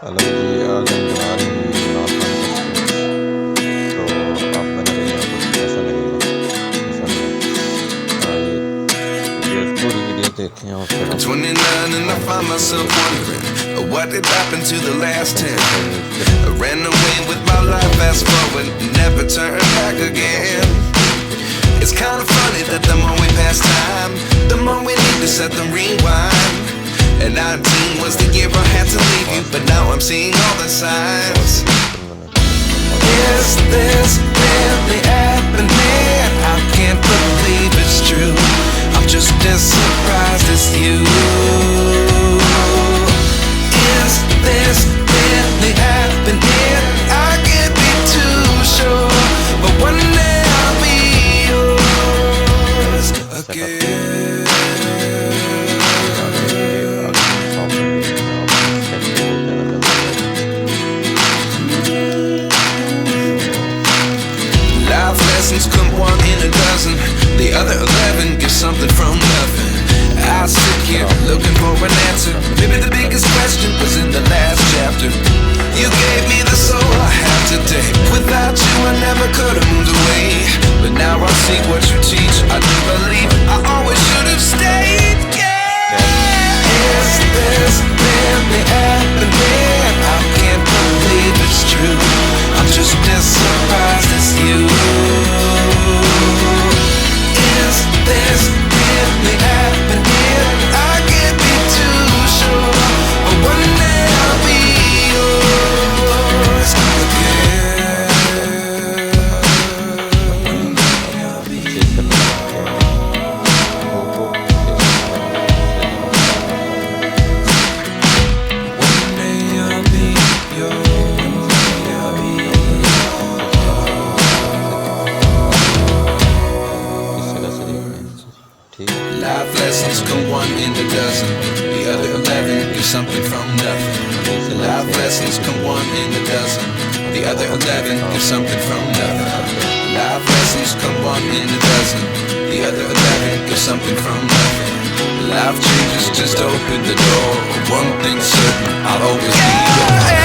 Hello जी, आज हम बना रहे हैं इमरान खान का स्क्रिप्ट। तो आप बना रहे हैं, आपको कैसा लगेगा, कैसा लगा? ये पूरी वीडियो देखें और फिर I'm 29 and I find myself wondering what did happen to the last 10. I ran away with my life, fast forward, never turn back again. It's kind of funny that the more we pass time, the more we need to set them rewind. And 19 was the year I had to leave you, but now I'm seeing all the signs. Is this really happening? I can't believe it's true. I'm just as surprised as you. Is this really happening? I can't be too sure, but one day I'll be yours again. Life lessons come one in a dozen. The other 11 give something from nothing. I sit here looking for an answer. Maybe the biggest question was in the last chapter. You gave me the soul I have today. Without you I never could have moved away. But now I see what you teach. I do believe I always should have stayed. Yeah. Is this really happening? I can't believe it's true. I'm just as surprised as you. Is this really happening? I can't be too sure, but one day I'll be yours again. One day I'll be One day I'll be yours. I'll be Life lessons come one in a dozen. The other 11 give something from nothing. Life lessons come one in a dozen. The other 11 give something from nothing. Life lessons come one in a dozen. The other 11 give something from nothing. Life changes just open the door. One thing's certain, I'll always be yours.